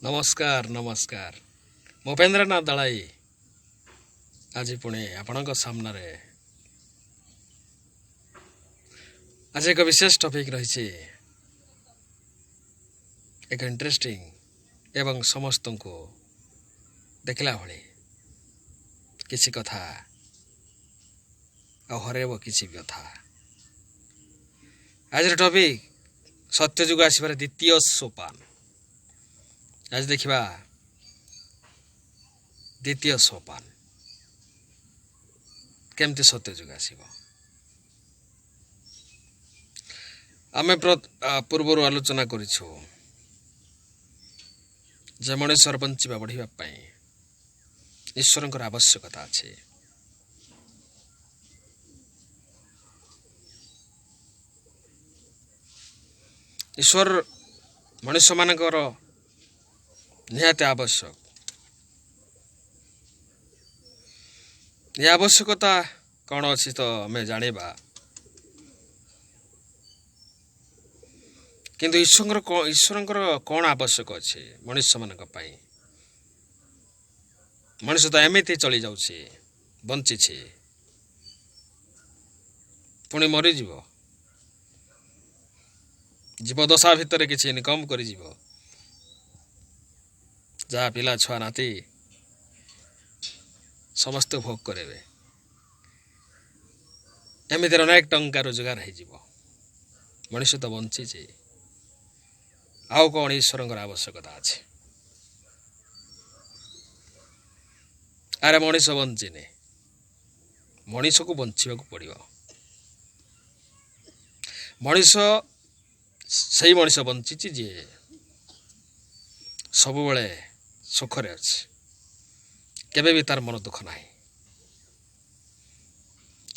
नमस्कार नमस्कार भूपेन्द्रनाथ दलाई आज पुणे आपणक सामने आज एक विशेष टॉपिक रही एक इंटरेस्टिंग एवं समस्त को देखला भली किसी कथा और हरेब किसी व्यथा। आज टॉपिक सत्ययुग आसबार द्वितीय सोपान। आज देखा द्वितीय सोपान केमती सत्ययुग आसब। आम पूर्वर आलोचना करिछु जे मनुष्य बंचिबा बढ़िबा ईश्वर आवश्यकता अच्छे। ईश्वर मनुष्य मानकर निहाती आवश्यक। ये आवश्यकता कौन अच्छी तो आम जाना किंतु ईश्वर कौन आवश्यक अच्छे मनुष्य मान मनुष्य तो एमती चली जाऊे बंची पुणी मरीज जीवदशा भितर किसी इनकम कर जहाँ पिला छुआ नाती समस्त भोग करेंगे एमती अनेक टंका रोजगार हो मनुष्य तो बंची आउ कौन ईश्वर आवश्यकता अच्छे। अरे मनीष बंचीने मनीष को बंचा पड़ो। मनीष से मनीष बंची जी सब बड़े सुखरे अच्छे केबे भी तार मन दुख ना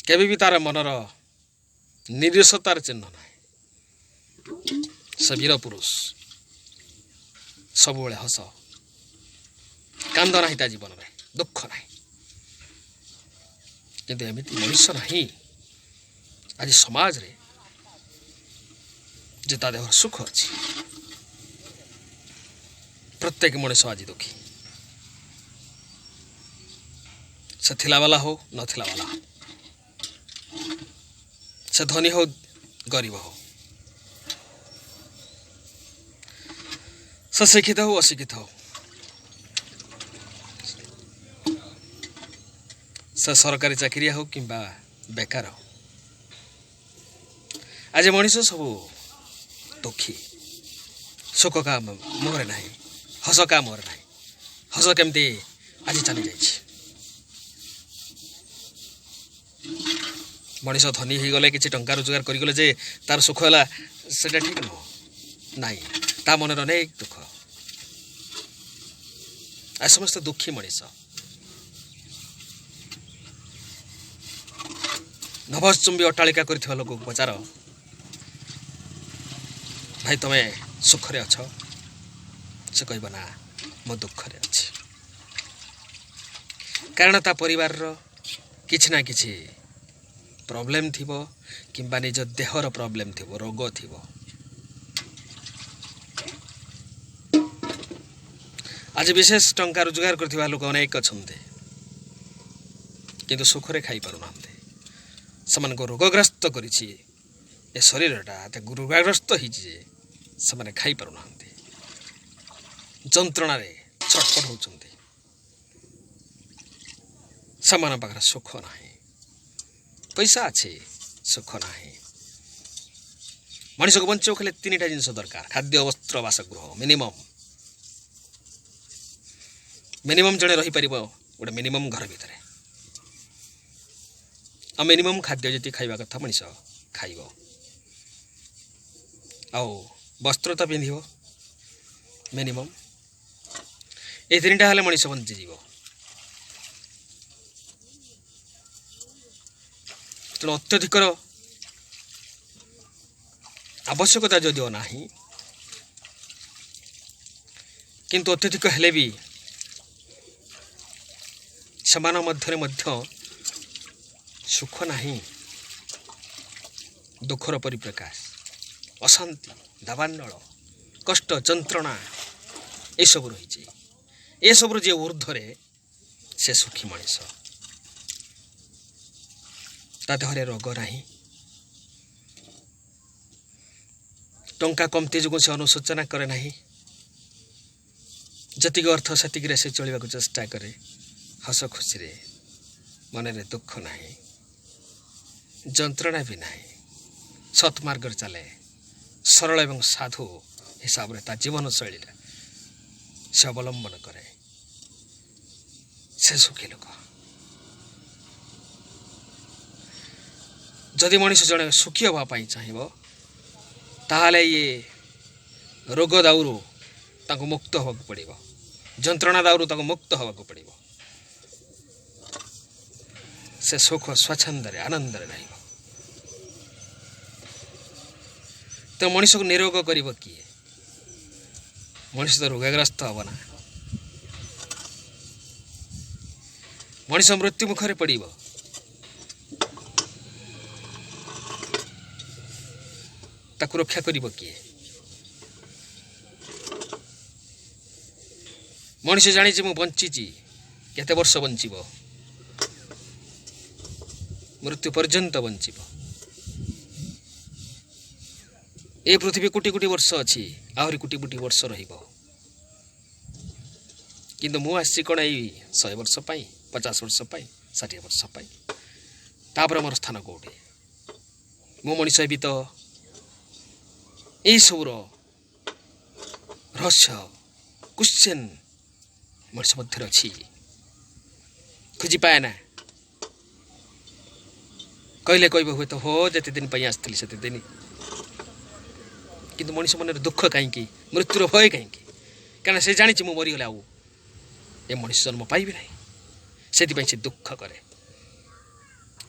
केबे भी तार मनर निराशतार चिन्ह ना। से वीर पुरुष सब बड़े हस कांद ना ता जीवन में दुख ना किंतु एमती मनुष्य ना आज समाज रे जे ता देहर सुख अच्छी प्रत्येक मनुष्य आज दुखी से थिला वाला हो नथिला वाला हो से धनी हो गरीब हो से शिक्षित हो अशिक्षित हो से सरकारी चाकरिया हो कि बेकार हो आज मनुष्य सब दुखी सुख का मुहरे ना हस का मुहरे ना हस केमती आज चली जाइए। मनीष धनी हो गले कि टंका रोजगार करगले जे तार सुख है से ठीक नुह ना ता मन अनेक दुख आ समस्त दुखी मनीष नभश्चुंबी अट्टालिका कर लोक पचार भाई तुम्हें सुखरे अछ से कह ना मो दुखरे अच्छी कारण ता परिवार किछि ना किछि प्रॉब्लम थिबो किंबा निज देहर प्रॉब्लम थिबो रोग थिबो। आज विशेष टंका रोजगार करथिबा लोक अनेक अछन्ते किंतु सुखरे खाई पारु नांते समान को रोगग्रस्त करिछि ए शरीरटा ते रोगग्रस्त हिछि जे समान खाई पारु नांते जंत्रणा रे छटपट होउछन्ते समान पाखरे सुख नाही पैसा अच्छे सुख ना मनीष को बंचो खेले तीन टा जिनस दरकार खाद्य वस्त्र बासगृह मिनिमम जड़े रही पार गोटे मिनिमम घर भितर आ मिनिमम खाद्य जी खाइबा कथा मनीष खाइब आउ वस्त्र तो पिंध मिनिमम ये तीन टा हेले मनीष बंची जीव। तेणु अत्यधिकर आवश्यकता जदिओ ना किंतु अत्यधिक हेले भी समान मध्य सुख नहीं दुखर परिप्रकाश अशांति दावान्नल कष्ट जंत्रणा ଏସବୁ ରହିଛି। ଏସବୁର ଯିଏ ଊର୍ଦ୍ଧ୍ୱରେ ସେ ସୁଖୀ ମଣିଷ। ତା ଦେହରେ ରୋଗ ନାହିଁ, ଟଙ୍କା କମତି ଯୋଗୁଁ ସେ ଅନୁଶୋଚନା କରେ ନାହିଁ, ଯେତିକି ଅର୍ଥ ସେତିକିରେ ସେ ଚଳିବାକୁ ଚେଷ୍ଟା କରେ, ହସ ଖୁସିରେ, ମନରେ ଦୁଃଖ ନାହିଁ, ଯନ୍ତ୍ରଣା ବି ନାହିଁ, ସତ୍ ମାର୍ଗରେ ଚାଲେ, ସରଳ ଏବଂ ସାଧୁ ହିସାବରେ ତା ଜୀବନଶୈଳୀରେ ସେ ଅବଲମ୍ବନ କରେ, ସେ ସୁଖୀ ଲୋକ। ଯଦି ମଣିଷ ଜଣେ ସୁଖୀ ହେବା ପାଇଁ ଚାହିଁବ ତାହେଲେ ଇଏ ରୋଗ ଦାଉରୁ ତାଙ୍କୁ ମୁକ୍ତ ହେବାକୁ ପଡ଼ିବ, ଯନ୍ତ୍ରଣା ଦାଉରୁ ତାଙ୍କୁ ମୁକ୍ତ ହେବାକୁ ପଡ଼ିବ। ସେ ସୁଖ ସ୍ୱଚ୍ଛନ୍ଦରେ ଆନନ୍ଦରେ ରହିବ। ତ ମଣିଷକୁ ନିରୋଗ କରିବ କିଏ? ମଣିଷ ତ ରୋଗଗ୍ରସ୍ତ ହେବ ନା। ମଣିଷ ମୃତ୍ୟୁ ମୁଖରେ ପଡ଼ିବ, ତାକୁ ରକ୍ଷା କରିବ କିଏ? ମଣିଷ ଜାଣିଛି ମୁଁ ବଞ୍ଚିଛି, କେତେ ବର୍ଷ ବଞ୍ଚିବ? ମୃତ୍ୟୁ ପର୍ଯ୍ୟନ୍ତ ବଞ୍ଚିବ। ଏ ପୃଥିବୀ କୋଟି କୋଟି ବର୍ଷ ଅଛି, ଆହୁରି କୋଟି କୋଟି ବର୍ଷ ରହିବ। କିନ୍ତୁ ମୁଁ ଆସିଛି କ'ଣ ଏଇ 100 ବର୍ଷ ପାଇଁ, 50 ବର୍ଷ ପାଇଁ, 60 ବର୍ଷ ପାଇଁ? ତାପରେ ମୋର ସ୍ଥାନ କେଉଁଠି? ମୁଁ ମଣିଷ ହେବି ତ ଏଇସବୁର ରହସ୍ୟ କ୍ୱେଶ୍ଚନ୍ ମଣିଷ ମଧ୍ୟରେ ଅଛି, ଖୋଜି ପାଏ ନା। କହିଲେ କହିବ ହୁଏତ ହୋ ଯେତେ ଦିନ ପାଇଁ ଆସିଥିଲି ସେତେ ଦିନ, କିନ୍ତୁ ମଣିଷ ମନରେ ଦୁଃଖ କାହିଁକି? ମୃତ୍ୟୁର ଭୟ କାହିଁକି? କାରଣ ସେ ଜାଣିଛି ମୁଁ ମରିଗଲେ ଆଉ ଏ ମଣିଷ ଜନ୍ମ ପାଇବି ନାହିଁ, ସେଥିପାଇଁ ସେ ଦୁଃଖ କରେ।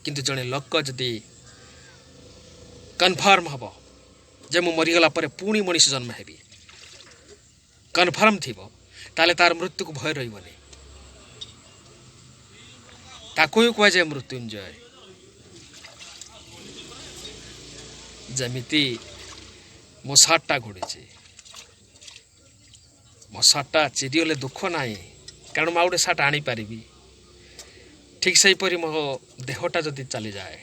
କିନ୍ତୁ ଜଣେ ଲୋକ ଯଦି କନଫର୍ମ ହେବ ଯେ ମୁଁ ମରିଗଲା ପରେ ପୁଣି ମଣିଷ ଜନ୍ମ ହେବି, କନଫର୍ମ ଥିବ, ତାହେଲେ ତାର ମୃତ୍ୟୁକୁ ଭୟ ରହିବନି। ତାକୁ ହିଁ କୁହାଯାଏ ମୃତ୍ୟୁଞ୍ଜୟ। ଯେମିତି ମଶାଟା ଘୋଡ଼ିଛି, ମଶାଟା ଚିରିଗଲେ ଦୁଃଖ ନାହିଁ, କାରଣ ମୁଁ ଆଉ ଗୋଟେ ସାଟ ଆଣିପାରିବି। ଠିକ୍ ସେହିପରି ମୋ ଦେହଟା ଯଦି ଚାଲିଯାଏ,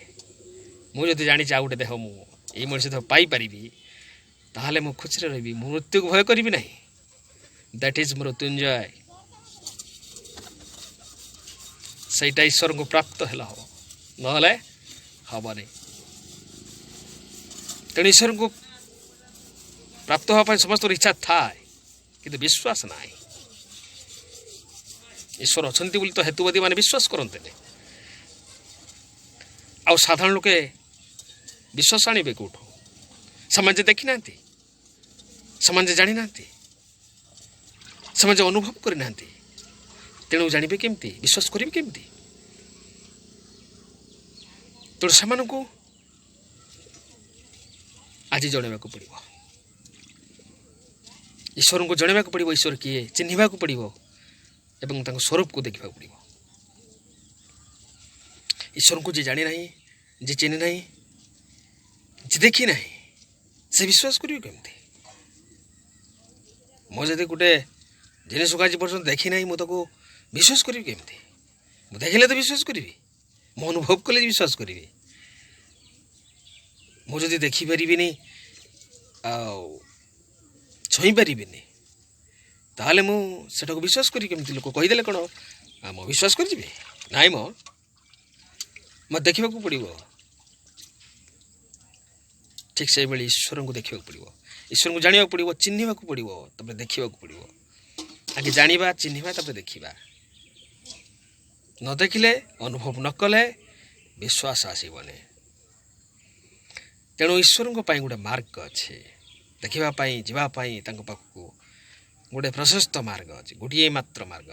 ମୁଁ ଯଦି ଜାଣିଛି ଆଉ ଗୋଟେ ଦେହ ମୁଁ ଏଇ ମଣିଷ ଦେହ ପାଇପାରିବି, ତାହେଲେ ମୁଁ ଖୁସିରେ ରହିବି, ମୁଁ ମୃତ୍ୟୁକୁ ଭୟ କରିବି ନାହିଁ। That is Mrutyunjay. ସେଇଟା ଈଶ୍ୱରଙ୍କୁ ପ୍ରାପ୍ତ ହେଲେ ହେବ, ନହେଲେ ହେବନି। ତେଣୁ ଈଶ୍ୱରଙ୍କୁ ପ୍ରାପ୍ତ ହେବା ପାଇଁ ସମସ୍ତଙ୍କର ଇଚ୍ଛା ଥାଏ, କିନ୍ତୁ ବିଶ୍ୱାସ ନାହିଁ। ଈଶ୍ୱର ଅଛନ୍ତି ବୋଲି ତ ହେତୁବାଦୀ ମାନେ ବିଶ୍ୱାସ କରନ୍ତିନି। ଆଉ ସାଧାରଣ ଲୋକେ ବିଶ୍ୱାସ ଆଣିବେ କେଉଁଠୁ? ସେମାନେ ଯେ ଦେଖିନାହାନ୍ତି, ସେମାନେ ଯେ ଜାଣିନାହାନ୍ତି, ସେମାନେ ଯେ ଅନୁଭବ କରିନାହାନ୍ତି, ତେଣୁ ଜାଣିବେ କେମିତି? ବିଶ୍ୱାସ କରିବେ କେମିତି? ତେଣୁ ସେମାନଙ୍କୁ ଆଜି ଜଣାଇବାକୁ ପଡ଼ିବ, ଈଶ୍ୱରଙ୍କୁ ଜଣାଇବାକୁ ପଡ଼ିବ। ଈଶ୍ୱର କିଏ ଚିହ୍ନିବାକୁ ପଡ଼ିବ ଏବଂ ତାଙ୍କ ସ୍ୱରୂପକୁ ଦେଖିବାକୁ ପଡ଼ିବ। ଈଶ୍ୱରଙ୍କୁ ଯିଏ ଜାଣିନାହିଁ, ଯିଏ ଚିହ୍ନି ନାହିଁ, ଯିଏ ଦେଖି ନାହିଁ, ସେ ବିଶ୍ୱାସ କରିବ କେମିତି? ମୁଁ ଯଦି ଗୋଟେ ଜିନିଷକୁ ଆଜି ପର୍ଯ୍ୟନ୍ତ ଦେଖି ନାହିଁ, ମୁଁ ତାକୁ ବିଶ୍ୱାସ କରିବି କେମିତି? ମୁଁ ଦେଖିଲେ ତ ବିଶ୍ୱାସ କରିବି, ମୁଁ ଅନୁଭବ କଲେ ବିଶ୍ୱାସ କରିବି। ମୁଁ ଯଦି ଦେଖିପାରିବିନି ଆଉ ଛୁଇଁପାରିବିନି, ତାହେଲେ ମୁଁ ସେଟାକୁ ବିଶ୍ୱାସ କରିବି କେମିତି? ଲୋକ କହିଦେଲେ କ'ଣ ମୁଁ ବିଶ୍ୱାସ କରିଯିବି? ନାଇଁ, ମୋତେ ଦେଖିବାକୁ ପଡ଼ିବ। ଠିକ୍ ସେଇଭଳି ଈଶ୍ୱରଙ୍କୁ ଦେଖିବାକୁ ପଡ଼ିବ, ଈଶ୍ୱରଙ୍କୁ ଜାଣିବାକୁ ପଡ଼ିବ, ଚିହ୍ନିବାକୁ ପଡ଼ିବ, ତାପରେ ଦେଖିବାକୁ ପଡ଼ିବ। ଆଗେ ଜାଣିବା, ଚିହ୍ନିବା, ତାପରେ ଦେଖିବା। ନ ଦେଖିଲେ, ଅନୁଭବ ନ କଲେ ବିଶ୍ୱାସ ଆସିବନି। ତେଣୁ ଈଶ୍ୱରଙ୍କ ପାଇଁ ଗୋଟେ ମାର୍ଗ ଅଛି, ଦେଖିବା ପାଇଁ, ଯିବା ପାଇଁ ତାଙ୍କ ପାଖକୁ ଗୋଟେ ପ୍ରଶସ୍ତ ମାର୍ଗ ଅଛି, ଗୋଟିଏ ମାତ୍ର ମାର୍ଗ।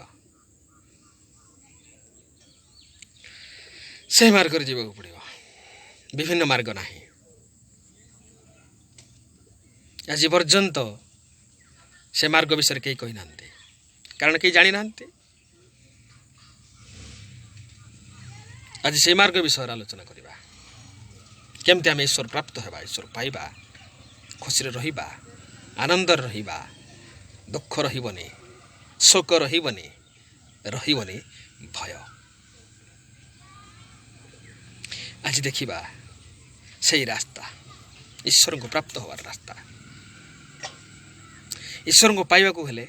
ସେ ମାର୍ଗରେ ଯିବାକୁ ପଡ଼ିବ, ବିଭିନ୍ନ ମାର୍ଗ ନାହିଁ। ଆଜି ପର୍ଯ୍ୟନ୍ତ ସେ ମାର୍ଗ ବିଷୟରେ କେହି କହିନାହାନ୍ତି, କାରଣ କେହି ଜାଣିନାହାନ୍ତି। ଆଜି ସେ ମାର୍ଗ ବିଷୟରେ ଆଲୋଚନା କରିବା, କେମିତି ଆମେ ଈଶ୍ୱର ପ୍ରାପ୍ତ ହେବା, ଈଶ୍ୱର ପାଇବା, ଖୁସିରେ ରହିବା, ଆନନ୍ଦରେ ରହିବା, ଦୁଃଖ ରହିବନି, ଶୋକ ରହିବନି, ରହିବନି ଭୟ। ଆଜି ଦେଖିବା ସେଇ ରାସ୍ତା, ଈଶ୍ୱରଙ୍କୁ ପ୍ରାପ୍ତ ହେବାର ରାସ୍ତା। ଈଶ୍ୱରଙ୍କୁ ପାଇବାକୁ ହେଲେ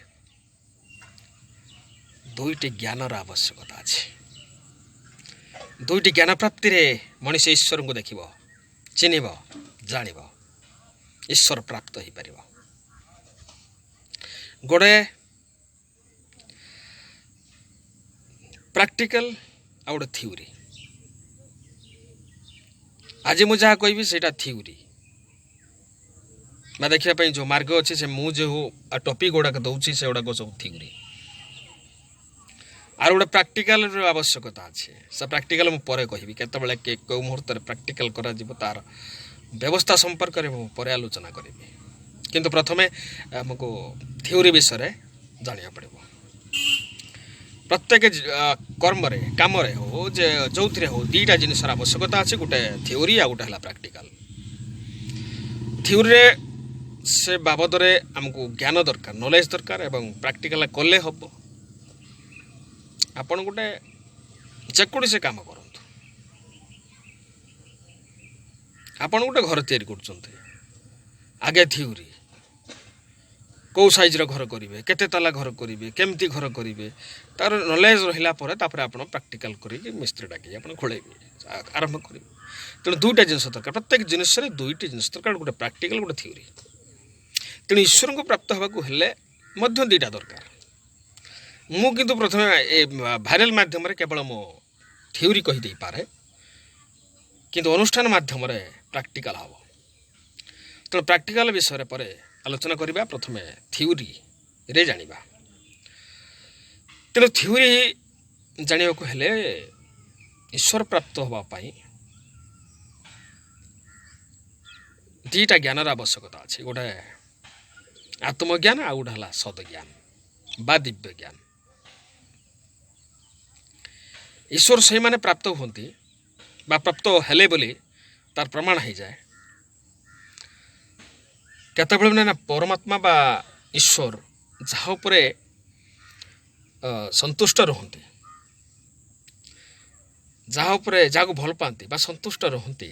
ଦୁଇଟି ଜ୍ଞାନର ଆବଶ୍ୟକତା ଅଛି। ଦୁଇଟି ଜ୍ଞାନ ପ୍ରାପ୍ତିରେ ମଣିଷ ଈଶ୍ୱରଙ୍କୁ ଦେଖିବ, ଚିହ୍ନିବ, ଜାଣିବ, ଈଶ୍ୱର ପ୍ରାପ୍ତ ହେଇପାରିବ। ଗୋଟେ ପ୍ରାକ୍ଟିକାଲ ଆଉ ଗୋଟେ ଥିଓରି। ଆଜି ମୁଁ ଯାହା କହିବି ସେଇଟା ଥିଓରି ବା ଦେଖିବା ପାଇଁ ଯେଉଁ ମାର୍ଗ ଅଛି, ସେ ମୁଁ ଯେଉଁ ଟପିକ୍ ଗୁଡ଼ାକ ଦେଉଛି ସେଗୁଡ଼ାକ ସବୁ ଥିଓରି। ଆଉ ଗୋଟେ ପ୍ରାକ୍ଟିକାଲର ଆବଶ୍ୟକତା ଅଛି। ସେ ପ୍ରାକ୍ଟିକାଲ ମୁଁ ପରେ କହିବି, କେତେବେଳେ କେଉଁ ମୁହୂର୍ତ୍ତରେ ପ୍ରାକ୍ଟିକାଲ କରାଯିବ ତାର ବ୍ୟବସ୍ଥା ସମ୍ପର୍କରେ ମୁଁ ପରେ ଆଲୋଚନା କରିବି। କିନ୍ତୁ ପ୍ରଥମେ ଆମକୁ ଥିଓରି ବିଷୟରେ ଜାଣିବାକୁ ପଡ଼ିବ। ପ୍ରତ୍ୟେକ କର୍ମରେ, କାମରେ ହଉ, ଯେ ଯେଉଁଥିରେ ହଉ, ଦୁଇଟା ଜିନିଷର ଆବଶ୍ୟକତା ଅଛି, ଗୋଟେ ଥିଓରି ଆଉ ଗୋଟେ ହେଲା ପ୍ରାକ୍ଟିକାଲ। ଥିଓରିରେ ସେ ବାବଦରେ ଆମକୁ ଜ୍ଞାନ ଦରକାର, ନଲେଜ ଦରକାର, ଏବଂ ପ୍ରାକ୍ଟିକାଲ କଲେ ହେବ। ଆପଣ ଗୋଟେ ଯେକୌଣସି କାମ କରନ୍ତୁ, ଆପଣ ଗୋଟେ ଘର ତିଆରି କରୁଛନ୍ତି, ଆଗେ ଥିଓରି, କେଉଁ ସାଇଜ୍ର ଘର କରିବେ, କେତେ ତାଲା ଘର କରିବେ, କେମିତି ଘର କରିବେ, ତାର ନଲେଜ ରହିଲା ପରେ ତାପରେ ଆପଣ ପ୍ରାକ୍ଟିକାଲ କରିକି ମିସ୍ତ୍ରୀ ଡାକିକି ଆପଣ ଖୋଳେଇବେ, ଆରମ୍ଭ କରିବେ। ତେଣୁ ଦୁଇଟା ଜିନିଷ ଦରକାର, ପ୍ରତ୍ୟେକ ଜିନିଷରେ ଦୁଇଟି ଜିନିଷ ଦରକାର, ଗୋଟେ ପ୍ରାକ୍ଟିକାଲ, ଗୋଟେ ଥିଓରି। ତେଣୁ ଈଶ୍ୱରଙ୍କୁ ପ୍ରାପ୍ତ ହେବାକୁ ହେଲେ ମଧ୍ୟ ଦୁଇଟା ଦରକାର। ମୁଁ କିନ୍ତୁ ପ୍ରଥମେ ଏ ଭାଇରାଲ ମାଧ୍ୟମରେ କେବଳ ମୋ ଥିଓରି କହିଦେଇପାରେ, କିନ୍ତୁ ଅନୁଷ୍ଠାନ ମାଧ୍ୟମରେ ପ୍ରାକ୍ଟିକାଲ ହେବ। ତେଣୁ ପ୍ରାକ୍ଟିକାଲ ବିଷୟରେ ପରେ ଆଲୋଚନା କରିବା, ପ୍ରଥମେ ଥିଓରିରେ ଜାଣିବା। ତେଣୁ ଥିଓରି ଜାଣିବାକୁ ହେଲେ ଈଶ୍ୱର ପ୍ରାପ୍ତ ହେବା ପାଇଁ ଦୁଇଟା ଜ୍ଞାନର ଆବଶ୍ୟକତା ଅଛି, ଗୋଟେ ଆତ୍ମଜ୍ଞାନ ଆଉ ଗୋଟେ ହେଲା ସଦଜ୍ଞାନ ବା ଦିବ୍ୟ ଜ୍ଞାନ। ଈଶ୍ୱର ସେଇମାନେ ପ୍ରାପ୍ତ ହୁଅନ୍ତି ବା ପ୍ରାପ୍ତ ହେଲେ ବୋଲି ତାର ପ୍ରମାଣ ହେଇଯାଏ କେତେବେଳେ ନା ପରମାତ୍ମା ବା ଈଶ୍ୱର ଯାହା ଉପରେ ସନ୍ତୁଷ୍ଟ ରୁହନ୍ତି, ଯାହା ଉପରେ ଯାହାକୁ ଭଲ ପାଆନ୍ତି ବା ସନ୍ତୁଷ୍ଟ ରୁହନ୍ତି,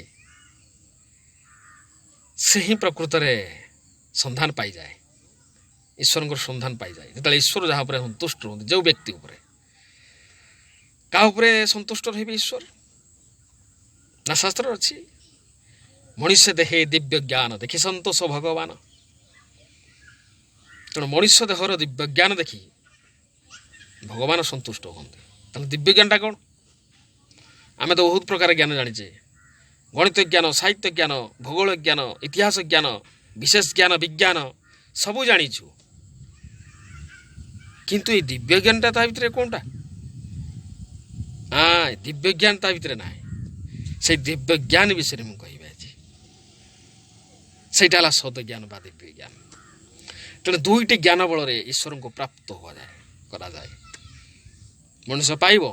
ସେ ହିଁ ପ୍ରକୃତରେ ସନ୍ଧାନ ପାଇଯାଏ, ଈଶ୍ୱରଙ୍କର ସନ୍ଧାନ ପାଇଯାଏ। ଯେତେବେଳେ ଈଶ୍ୱର ଯାହା ଉପରେ ସନ୍ତୁଷ୍ଟ ରୁହନ୍ତି, ଯେଉଁ ବ୍ୟକ୍ତି ଉପରେ, କାହା ଉପରେ ସନ୍ତୁଷ୍ଟ ରହିବେ ଈଶ୍ୱର ନା ଶାସ୍ତ୍ର ଅଛି, ମଣିଷ ଦେହେ ଦିବ୍ୟ ଜ୍ଞାନ ଦେଖି ସନ୍ତୋଷ ଭଗବାନ। ତେଣୁ ମଣିଷ ଦେହର ଦିବ୍ୟ ଜ୍ଞାନ ଦେଖି ଭଗବାନ ସନ୍ତୁଷ୍ଟ ହୁଅନ୍ତି। ତେଣୁ ଦିବ୍ୟ ଜ୍ଞାନଟା କ'ଣ? ଆମେ ତ ବହୁତ ପ୍ରକାର ଜ୍ଞାନ ଜାଣିଛେ, ଗଣିତ ଜ୍ଞାନ, ସାହିତ୍ୟ ଜ୍ଞାନ, ଭୂଗୋଳ ଜ୍ଞାନ, ଇତିହାସ ଜ୍ଞାନ, ବିଶେଷ ଜ୍ଞାନ, ବିଜ୍ଞାନ ସବୁ ଜାଣିଛୁ, କିନ୍ତୁ ଏଇ ଦିବ୍ୟ ଜ୍ଞାନଟା ତା ଭିତରେ କ'ଣଟା? ଦିବ୍ୟ ଜ୍ଞାନ ତା ଭିତରେ ନାହିଁ। ସେଇ ଦିବ୍ୟ ଜ୍ଞାନ ବିଷୟରେ ମୁଁ କହିବି ଆଜି। ସେଇଟା ହେଲା ସଦଜ୍ଞାନ ବା ଦିବ୍ୟ ଜ୍ଞାନ। ତେଣୁ ଦୁଇଟି ଜ୍ଞାନ ବଳରେ ଈଶ୍ୱରଙ୍କୁ ପ୍ରାପ୍ତ କରାଯାଏ। ମଣିଷ ପାଇବ,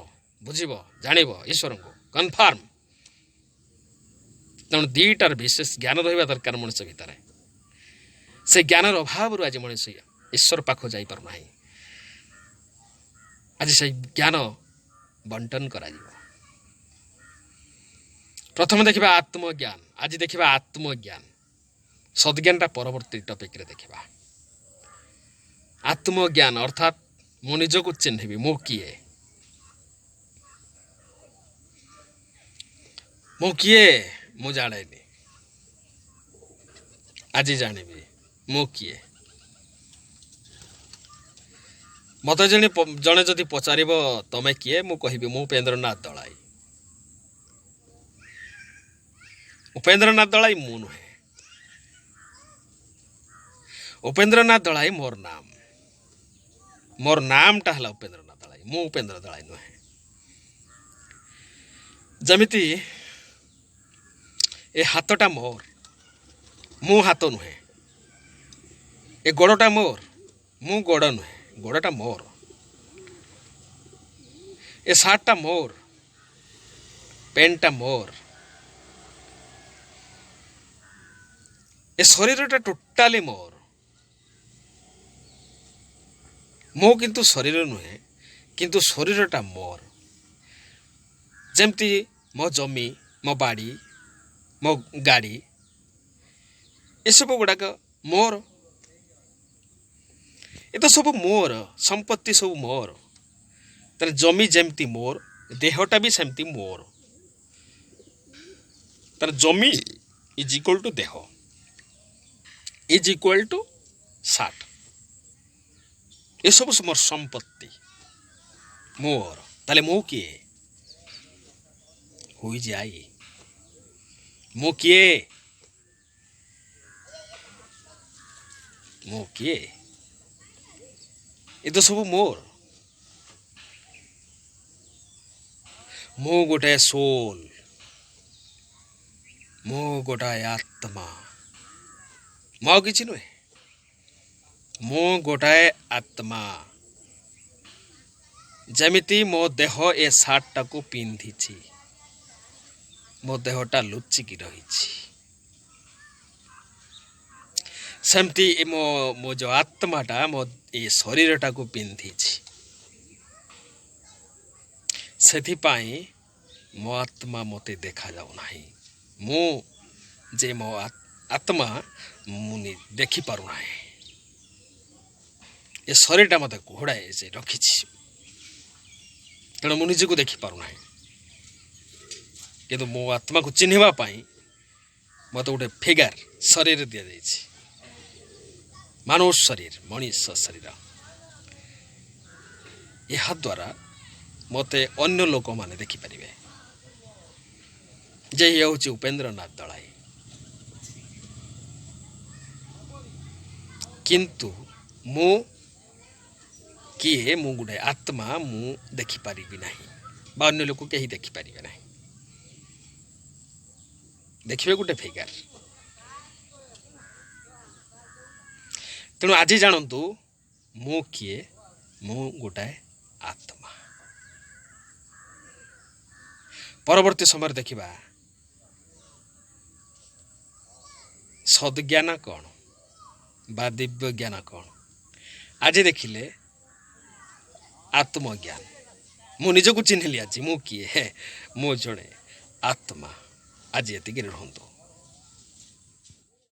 ବୁଝିବ, ଜାଣିବ ଈଶ୍ୱରଙ୍କୁ କନଫର୍ମ। ତେଣୁ ଦୁଇଟାର ବିଶେଷ ଜ୍ଞାନ ରହିବା ଦରକାର ମଣିଷ ଭିତରେ। ସେ ଜ୍ଞାନର ଅଭାବରୁ ଆଜି ମଣିଷ ଈଶ୍ୱର ପାଖକୁ ଯାଇପାରୁନାହିଁ। ଆଜି ସେଇ ଜ୍ଞାନ ବଣ୍ଟନ କରାଯିବ। ପ୍ରଥମେ ଦେଖିବା ଆତ୍ମଜ୍ଞାନ। ଆଜି ଦେଖିବା ଆତ୍ମଜ୍ଞାନ। ସଦଜ୍ଞାନଟା ପରବର୍ତ୍ତୀ ଟପିକରେ ଦେଖିବା। ଆତ୍ମଜ୍ଞାନ ଅର୍ଥାତ୍ ମୁଁ ନିଜକୁ ଚିହ୍ନିବି, ମୁଁ କିଏ, ମୁଁ କିଏ ମୁଁ ଜାଣେନି, ଆଜି ଜାଣିବି ମୁଁ କିଏ। ମୋତେ ଜଣେ ଯଦି ପଚାରିବ ତମେ କିଏ, ମୁଁ କହିବି ମୁଁ ଉପେନ୍ଦ୍ରନାଥ ଦଳାଇ। ଉପେନ୍ଦ୍ରନାଥ ଦଳାଇ ମୁଁ ନୁହେଁ, ଉପେନ୍ଦ୍ରନାଥ ଦଳାଇ ମୋର ନାମ। ମୋର ନାମଟା ହେଲା ଉପେନ୍ଦ୍ରନାଥ ଦଳାଇ, ମୁଁ ଉପେନ୍ଦ୍ର ଦଳାଇ ନୁହେଁ। ଯେମିତି ଏ ହାତଟା ମୋର, ମୁଁ ହାତ ନୁହେଁ। ଏ ଗୋଡ଼ଟା ମୋର, ମୁଁ ଗୋଡ଼ ନୁହେଁ, ଗୋଡ଼ଟା ମୋର। ଏ ସାର୍ଟଟା ମୋର, ପ୍ୟାଣ୍ଟଟା ମୋର। ଏ ଶରୀରଟା ଟୋଟାଲି ମୋର। ମୁଁ କିନ୍ତୁ ଶରୀର ନୁହେଁ, କିନ୍ତୁ ଶରୀରଟା ମୋର। ଯେମିତି ମୋ ଜମି, ମୋ ବାଡ଼ି, ମୋ ଗାଡ଼ି, ଏସବୁ ଗୁଡ଼ାକ ମୋର। ଏ ତ ସବୁ ମୋର ସମ୍ପତ୍ତି, ସବୁ ମୋର। ତାହେଲେ ଜମି ଯେମିତି ମୋର, ଦେହଟା ବି ସେମିତି ମୋର। ତାର ଜମି ଇଜ୍ ଇକ୍ୱାଲ୍ ଟୁ ଦେହ ଇଜ୍ ଇକ୍ୱାଲ୍ ଟୁ ସାର୍ଟ। ଏସବୁ ମୋର ସମ୍ପତ୍ତି, ମୋର। ତାହେଲେ ମୁଁ କିଏ? ହୋଇଯାଏ। ମୁଁ କିଏ? ମୁଁ କିଏ? ଏ ତ ସବୁ ମୋର। ମୁଁ ଗୋଟାଏ ସୋଲ୍, ମୁଁ ଗୋଟାଏ ଆତ୍ମା। ମୁଁ ଆଉ କିଛି ନୁହେଁ, ମୁଁ ଗୋଟାଏ ଆତ୍ମା। ଯେମିତି ମୋ ଦେହ ଏ ସାର୍ଟଟାକୁ ପିନ୍ଧିଛି, ମୋ ଦେହଟା ଲୁଚିକି ରହିଛି, ସେମିତି ମୋ ଯେଉଁ ଆତ୍ମାଟା ମୋ ଏ ଶରୀରଟାକୁ ପିନ୍ଧିଛି। ସେଥିପାଇଁ ମୋ ଆତ୍ମା ମୋତେ ଦେଖାଯାଉ ନାହିଁ। ମୁଁ ଯେ ମୋ ଆତ୍ମା ମୁଁ ଦେଖିପାରୁନାହିଁ। ଏ ଶରୀରଟା ମୋତେ ଘୋଡ଼ାଏ ଯେ ରଖିଛି, ତେଣୁ ମୁଁ ନିଜକୁ ଦେଖିପାରୁନାହିଁ। କିନ୍ତୁ ମୋ ଆତ୍ମାକୁ ଚିହ୍ନିବା ପାଇଁ ମୋତେ ଗୋଟେ ଫିଗାର ଶରୀର ଦିଆଯାଇଛି, ମାନବ ଶରୀର, ମଣିଷ ଶରୀର। ଏହାଦ୍ୱାରା ମୋତେ ଅନ୍ୟ ଲୋକମାନେ ଦେଖିପାରିବେ ଯେ ଇଏ ହେଉଛି ଉପେନ୍ଦ୍ରନାଥ ଦଳାଇ। କିନ୍ତୁ ମୁଁ କିଏ? ମୁଁ ଗୋଟେ ଆତ୍ମା, ମୁଁ ଦେଖିପାରିବି ନାହିଁ, ବା ଅନ୍ୟ ଲୋକ କେହି ଦେଖିପାରିବେ ନାହିଁ। ଦେଖିବେ ଗୋଟେ ଫିଗାର। ତେଣୁ ଆଜି ଜାଣନ୍ତୁ ମୁଁ କିଏ? ମୁଁ ଗୋଟାଏ ଆତ୍ମା। ପରବର୍ତ୍ତୀ ସମୟରେ ଦେଖିବା ସଦ୍ଜ୍ଞାନ କ'ଣ ବା ଦିବ୍ୟ ଜ୍ଞାନ କ'ଣ। ଆଜି ଦେଖିଲେ ଆତ୍ମଜ୍ଞାନ। ମୁଁ ନିଜକୁ ଚିହ୍ନିଲି ଆଜି। ମୁଁ କିଏ? ମୁଁ ଜଣେ ଆତ୍ମା। ଆଜି ଏତିକି ରୁହନ୍ତୁ।